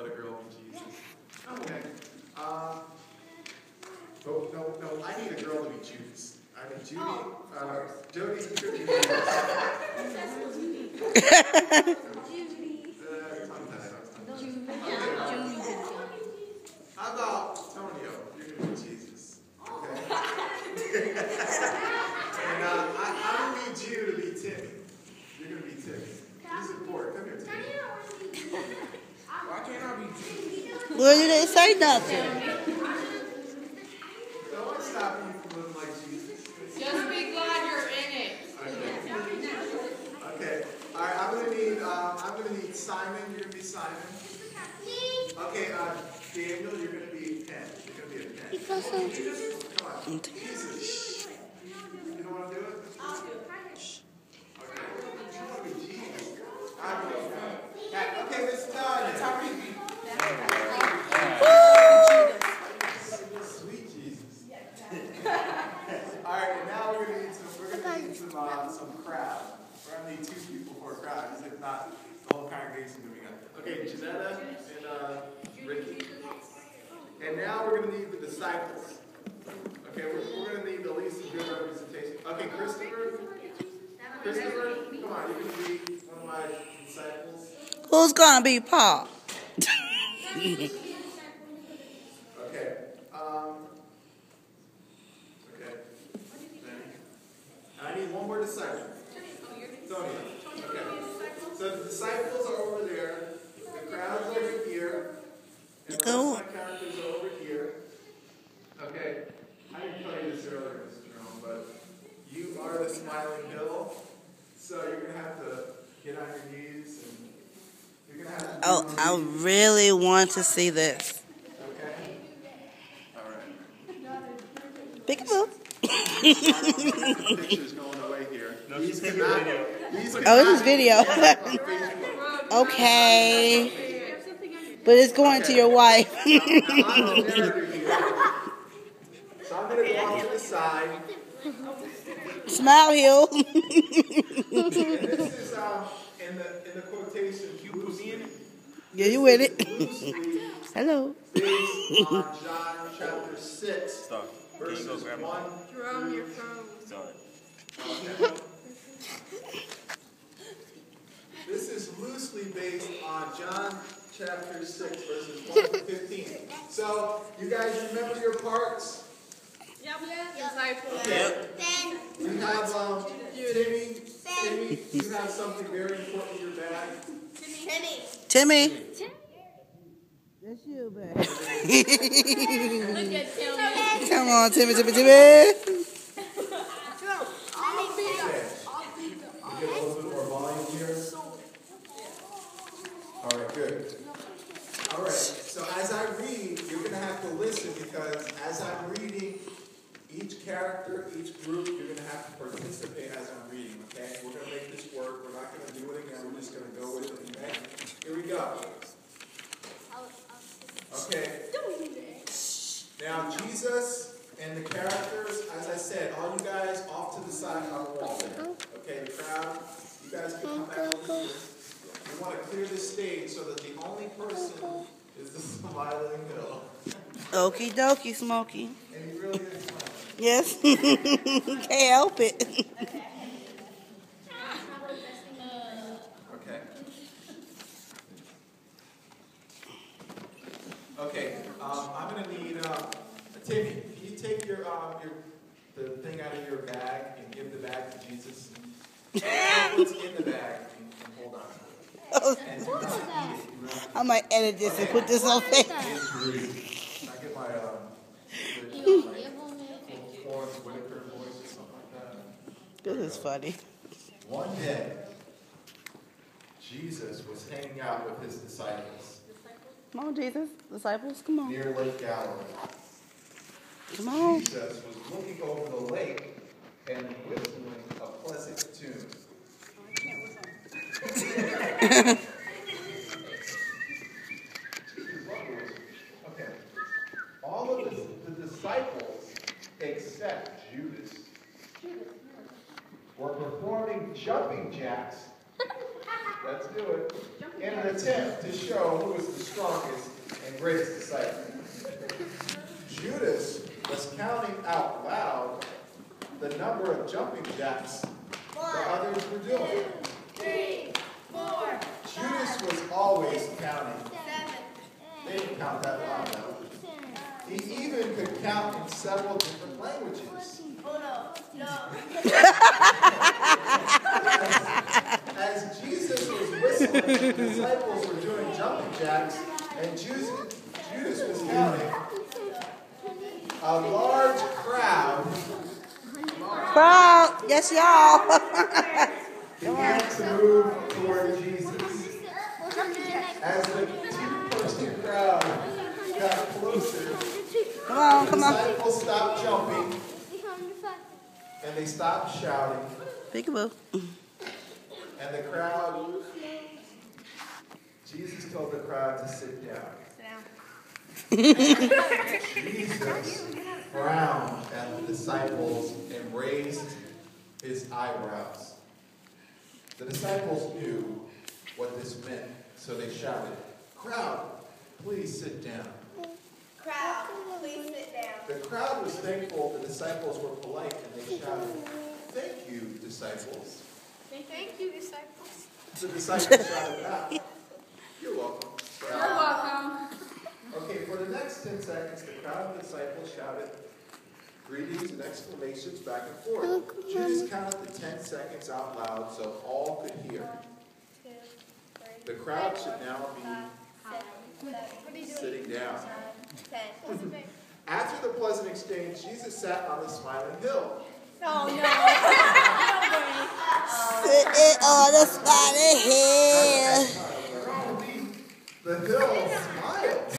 let a girl be Jesus. Okay. No, I need a girl to be Judas. I mean, Judy. Jody could be Jesus. How about Tonio? You're going to be Jesus. Okay. And I don't need you to be Timmy. You're going to be Timmy. He's important. Come here, Timmy. Why can't I be Jesus? Well, you didn't say nothing. Don't want to stop you from living like Jesus. Just be glad you're in it. Okay. All right. I'm gonna need Simon. You're gonna be Simon. Okay. Daniel, you're gonna be Ken. You're gonna be a Ken. Come on. Jesus. You don't want to do it? I'll do it. Okay. You want to be Jesus? Okay. Let's start. Sweet Jesus. All right, and now we're gonna need some crowd. We're gonna need 2 people for a crowd, because if not, the whole congregation will be gone. Okay, Janetta and Ricky. And now we're gonna need the disciples. Okay, we're gonna need at least a good representation. Okay, Christopher, come on, you're gonna be one of my disciples. Who's gonna be Paul? Okay. I need one more disciple. Tony. Okay. So the disciples are over there. The crowd's over here. And the rest of my characters are over here. Okay. I didn't tell you this earlier, Mr. Jerome, but you are the smiling hill. So you're going to have to get on your knees and you're going to have to... Oh, I really want to see this. Okay. All right. Peekaboo. Pictures going away here. No, these cannot. Oh, this is video. Okay. But it's going to your wife. So I'm going to go off to the side. Smile, Hill. And this is in the quotation, loosely. Yeah, you with it. Loosely Hello. based on John chapter 6, verses 1. Jerome, your phone. Sorry. Okay. This is loosely based on John chapter 6, verses 1 to 15. So, you guys remember your parts? Yep. Disciple. Okay. You have Timmy, you have something very important in your bag. Timmy. That's you, babe. Look at Timmy. Come on, Timmy. Okay. Get a little bit more volume here. All right, good. All right, so as I read, you're going to have to listen, because as I'm reading, each character, each group, you're going to have to participate as I'm reading, okay? We're going to make this work. We're not going to do it again. We're just going to go with it, okay? Here we go. Okay. Now, Jesus and the characters, as I said, all you guys off to the side on the wall there. Okay, the crowd, you guys can come back over here. We want to clear this stage so that the only person is the smiling hill. Okie dokie, Smokey. And he really is smiling. Yes. Can't help it. Okay. Okay, I'm going to need, Timmy, can you take the thing out of your bag and give the bag to Jesus? What's in the bag and hold on to it. And do not eat it. I might edit this and put this on Facebook. I get my Florence Whitaker voice or something like that. This is funny. One day, Jesus was hanging out with his disciples Come on, Jesus. Disciples, come on. near Lake Galilee. Come on. Jesus was looking over the lake and whistling a pleasant tune. Okay. All of the disciples, except Judas, were performing jumping jacks. Let's do it. In an attempt attempt to show who was the strongest and greatest disciple. Judas was counting out loud the number of jumping jacks the others were doing. 3, 4. Judas was always counting. They didn't count that loud though. He even could count in several different languages. Oh no. As Jesus was whistling, the disciples were doing jumping jacks, and Judas was counting. A large crowd Yes, y'all. began to move toward Jesus. As the two-person crowd got closer, Come the on. disciples stopped jumping, and they stopped shouting, Peekaboo. and the crowd, Jesus told the crowd to sit down. Jesus frowned at the disciples and raised his eyebrows. The disciples knew what this meant, so they shouted, "Crowd, please sit down." Crowd, please sit down. The crowd was thankful the disciples were polite, and they shouted, "Thank you, disciples." Thank you, disciples. The disciples shouted back, "You're welcome." You're welcome. Okay, for the next 10 seconds, the crowd and the disciples shouted greetings and exclamations back and forth. Judas counted the 10 seconds out loud so all could hear. The crowd should now be sitting down. After the pleasant exchange, Jesus sat on the smiling hill. Oh no. Sitting on the spotted hill. The hill smiled.